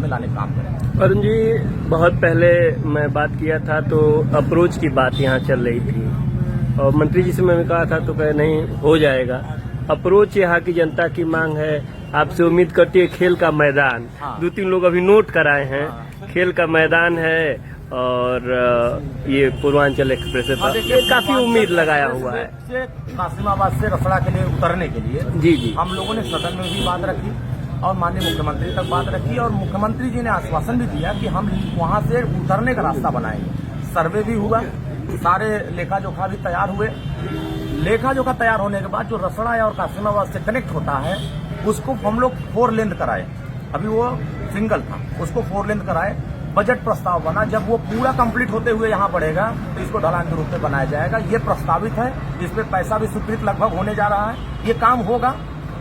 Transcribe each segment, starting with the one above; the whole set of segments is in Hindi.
में लाने का काम करें। अरुण जी, बहुत पहले मैं बात किया था तो अप्रोच की बात यहाँ चल रही थी और मंत्री जी से मैंने कहा था तो कहे नहीं हो जाएगा। अप्रोच यहाँ की जनता की मांग है, आपसे उम्मीद करती है खेल का मैदान। हाँ। 2-3 लोग अभी नोट कराए हैं। हाँ। खेल का मैदान है और ये पूर्वांचल एक्सप्रेस पर ये काफी उम्मीद लगाया हुआ है। कासिमाबाद से रसड़ा के लिए उतरने के लिए जी हम लोगों ने सदन में भी बात रखी और माननीय मुख्यमंत्री तक बात रखी और मुख्यमंत्री जी ने आश्वासन भी दिया कि हम वहां से उतरने का रास्ता बनाएंगे। सर्वे भी हुआ, सारे लेखा जोखा भी तैयार हुए। लेखा जोखा तैयार होने के बाद जो रसड़ा और कासिमाबाद से कनेक्ट होता है उसको हम लोग 4 लेन कराए। अभी वो सिंगल था, उसको 4 लेन कराए। बजट प्रस्ताव बना, जब वो पूरा कंप्लीट होते हुए यहाँ बढ़ेगा तो इसको ढलान के रूप में बनाया जाएगा। ये प्रस्तावित है, इस पे पैसा भी स्वीकृत लगभग होने जा रहा है। ये काम होगा,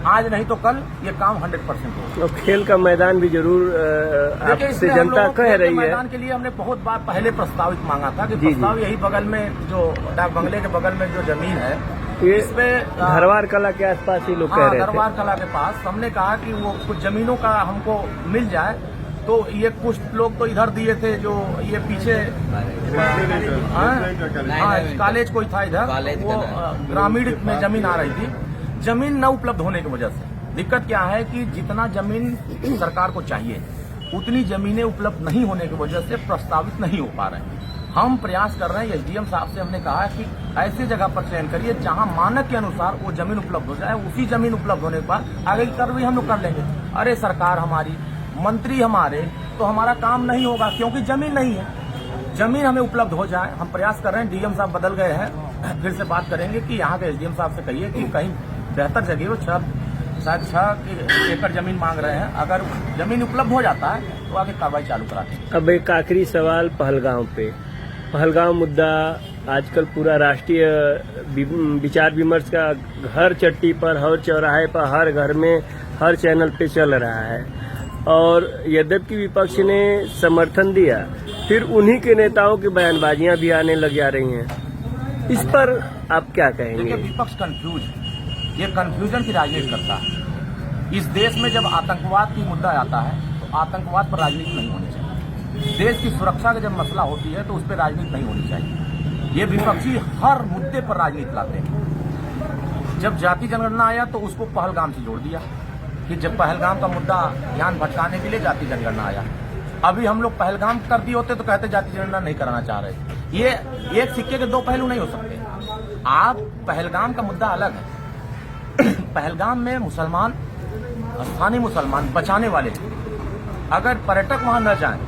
आज नहीं तो कल ये काम 100% होगा। तो खेल का मैदान भी जरूर आपसे जनता कह रही है। मैदान के लिए हमने बहुत बार पहले प्रस्तावित मांगा था कि प्रस्ताव यही बगल में जो डाक बंगले के बगल में जो जमीन है इस पे घरवार कला के आसपास ही लोग कह रहे थे। घरवार कला के पास हमने कहा कि वो कुछ जमीनों का हमको मिल जाए। तो ये कुछ लोग तो इधर दिए थे जो ये पीछे कॉलेज कोई था इधर, वो ग्रामीण में जमीन आ रही थी। जमीन न उपलब्ध होने की वजह से दिक्कत क्या है कि जितना जमीन सरकार को चाहिए उतनी जमीनें उपलब्ध नहीं होने की वजह से प्रस्तावित नहीं हो पा रहे हैं। हम प्रयास कर रहे हैं, एसडीएम साहब से हमने कहा है कि ऐसी जगह पर चयन करिए जहां मानक के अनुसार वो जमीन उपलब्ध हो जाए। उसी जमीन उपलब्ध होने के बाद आगे की कार्रवाई हम लोग कर लेंगे। अरे सरकार हमारी, मंत्री हमारे, तो हमारा काम नहीं होगा क्योंकि जमीन नहीं है। जमीन हमें उपलब्ध हो जाए, हम प्रयास कर रहे हैं। डीएम साहब बदल गए हैं, फिर से बात करेंगे कि यहाँ के एसडीएम साहब से कहिए कि कहीं बेहतर जगह वो शायद 6 एकड़ जमीन मांग रहे हैं। अगर जमीन उपलब्ध हो जाता है तो आगे कार्रवाई चालू कराते हैं। अब एक आखिरी सवाल पहलगांव पे। पहलगांव मुद्दा आजकल पूरा राष्ट्रीय विचार विमर्श का हर चट्टी पर, हर चौराहे पर, हर घर में, हर चैनल पे चल रहा है और यद्यपि विपक्ष ने समर्थन दिया, फिर उन्हीं के नेताओं की बयानबाजियां भी आने लग जा रही हैं। इस पर आप क्या कहेंगे? देखिए, विपक्ष कंफ्यूज है, ये कंफ्यूजन की राजनीति करता है। इस देश में जब आतंकवाद की मुद्दा आता है तो आतंकवाद पर राजनीति नहीं होनी चाहिए। देश की सुरक्षा का जब मसला होती है तो उस पर राजनीति नहीं होनी चाहिए। ये विपक्षी हर मुद्दे पर राजनीति लाते हैं। जब जाति जनगणना आया तो उसको पहलगाम से जोड़ दिया कि जब पहलगाम का मुद्दा ध्यान भटकाने के लिए जाति जनगणना आया। अभी हम लोग पहलगाम कर दिए होते तो कहते जाति जनगणना नहीं कराना चाह रहे। ये एक सिक्के के 2 पहलू नहीं हो सकते। आप पहलगाम का मुद्दा अलग है। पहलगाम में मुसलमान, स्थानीय मुसलमान बचाने वाले थे। अगर पर्यटक वहां न जाएं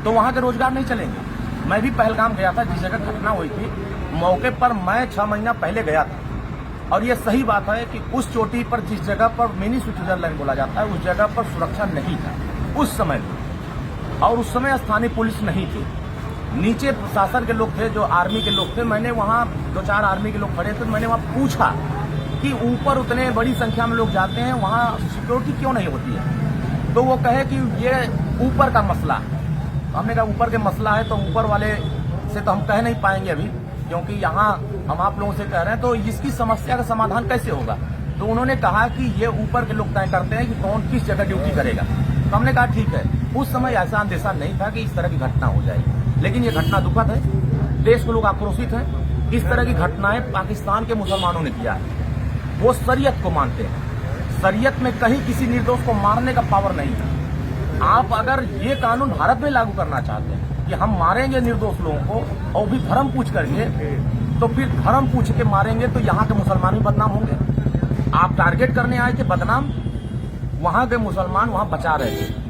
तो वहां के रोजगार नहीं चलेंगे। मैं भी पहलगाम गया था, जिस जगह घटना हुई थी मौके पर मैं 6 महीना पहले गया था और ये सही बात है कि उस चोटी पर जिस जगह पर मिनी स्विट्जरलैंड बोला जाता है उस जगह पर सुरक्षा नहीं था उस समय, और उस समय स्थानीय पुलिस नहीं थी। नीचे प्रशासन के लोग थे, जो आर्मी के लोग थे। मैंने वहां 2-4 आर्मी के लोग खड़े थे, मैंने वहां पूछा कि ऊपर उतने बड़ी संख्या में लोग जाते हैं, वहां सिक्योरिटी क्यों नहीं होती है? तो वो कहे कि ये ऊपर का मसला है। हमने कहा ऊपर के मसला है तो ऊपर वाले से तो हम कह नहीं पाएंगे अभी, क्योंकि यहाँ हम आप लोगों से कह रहे हैं तो इसकी समस्या का समाधान कैसे होगा? तो उन्होंने कहा कि ये ऊपर के लोग तय करते हैं कि कौन किस जगह ड्यूटी करेगा। तो हमने कहा ठीक है। उस समय ऐसा अंदेशा नहीं था कि इस तरह की घटना हो जाएगी, लेकिन ये घटना दुखद है। देश के लोग आक्रोशित हैं। इस तरह की घटनाएं पाकिस्तान के मुसलमानों ने किया है। वो शरीयत को मानते हैं। शरीयत में कहीं किसी निर्दोष को मारने का पावर नहीं है। आप अगर ये कानून भारत में लागू करना चाहते हैं कि हम मारेंगे निर्दोष लोगों को और भी धर्म पूछ करके, तो फिर धर्म पूछ के मारेंगे तो यहाँ के मुसलमान भी बदनाम होंगे। आप टारगेट करने आए थे बदनाम, वहां के मुसलमान वहां बचा रहे थे।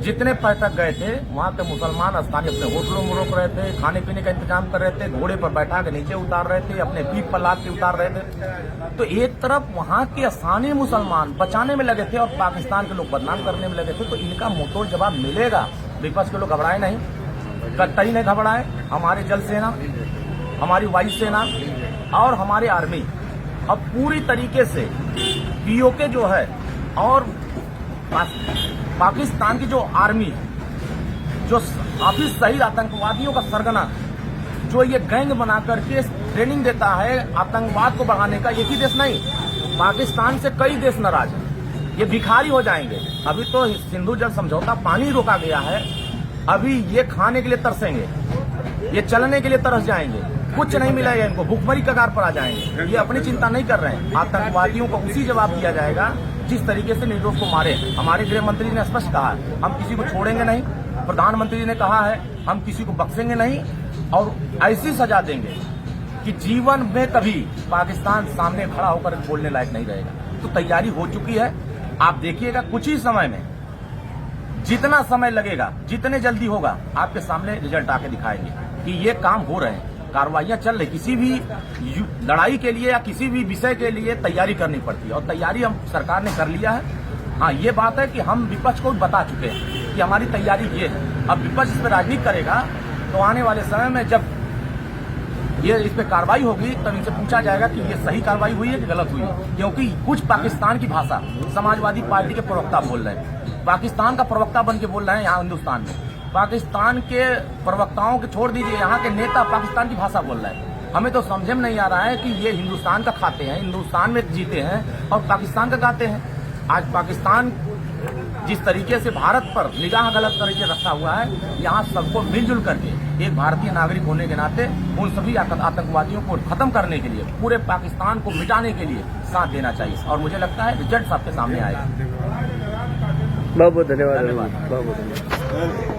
जितने पर्यटक गए थे वहां के मुसलमान स्थानीय अपने होटलों में रोक रहे थे, खाने पीने का इंतजाम कर रहे थे, घोड़े पर बैठा के नीचे उतार रहे थे, अपने पीठ पर लाद के उतार रहे थे। तो एक तरफ वहां के स्थानीय मुसलमान बचाने में लगे थे और पाकिस्तान के लोग बदनाम करने में लगे थे। तो इनका मुंहतोड़ जवाब मिलेगा। विपक्ष के लोग घबराए नहीं, कतई नहीं घबराए। हमारी जल सेना, हमारी वायु सेना और हमारे आर्मी अब पूरी तरीके से पीओके जो है और पाकिस्तान की जो आर्मी, जो काफी शहीद आतंकवादियों का सरगना, जो ये गैंग बना करके ट्रेनिंग देता है आतंकवाद को बढ़ाने का। एक ही देश नहीं, पाकिस्तान से कई देश नाराज हैं। ये भिखारी हो जाएंगे। अभी तो सिंधु जल समझौता पानी रोका गया है, अभी ये खाने के लिए तरसेंगे, ये चलने के लिए तरस जाएंगे, कुछ नहीं मिलेगा इनको, भूखमरी कगार पर आ जाएंगे। ये अपनी चिंता नहीं कर रहे हैं। आतंकवादियों को उसी जवाब दिया जाएगा जिस तरीके से निर्दोष को मारे। हमारे गृह मंत्री ने स्पष्ट कहा है, हम किसी को छोड़ेंगे नहीं। प्रधानमंत्री ने कहा है, हम किसी को बख्शेंगे नहीं और ऐसी सजा देंगे कि जीवन में कभी पाकिस्तान सामने खड़ा होकर बोलने लायक नहीं रहेगा। तो तैयारी हो चुकी है। आप देखिएगा कुछ ही समय में, जितना समय लगेगा, जितने जल्दी होगा, आपके सामने रिजल्ट आके दिखाएंगे कि ये काम हो रहे हैं, कार्रवाइयां चल रही। किसी भी लड़ाई के लिए या किसी भी विषय के लिए तैयारी करनी पड़ती है और तैयारी हम सरकार ने कर लिया है। हाँ, ये बात है कि हम विपक्ष को बता चुके हैं कि हमारी तैयारी ये है। अब विपक्ष इस पर राजनीति करेगा तो आने वाले समय में जब ये इस पे कार्रवाई होगी तब इनसे पूछा जाएगा कि ये सही कार्रवाई हुई है कि गलत हुई है। क्योंकि कुछ पाकिस्तान की भाषा समाजवादी पार्टी के प्रवक्ता बोल रहे हैं, पाकिस्तान का प्रवक्ता बन के बोल रहे हैं यहाँ हिंदुस्तान में। पाकिस्तान के प्रवक्ताओं के छोड़ दीजिए, यहाँ के नेता पाकिस्तान की भाषा बोल रहे हैं। हमें तो समझ में नहीं आ रहा है कि ये हिंदुस्तान का खाते हैं, हिंदुस्तान में जीते हैं और पाकिस्तान का गाते हैं। आज पाकिस्तान जिस तरीके से भारत पर निगाह गलत तरीके रखा हुआ है, यहाँ सबको मिलजुल करके एक भारतीय नागरिक होने के नाते उन सभी आतंकवादियों को खत्म करने के लिए, पूरे पाकिस्तान को मिटाने के लिए साथ देना चाहिए। और मुझे लगता है रिजल्ट आपके सामने आएगा। बहुत बहुत धन्यवाद। बहुत बहुत धन्यवाद।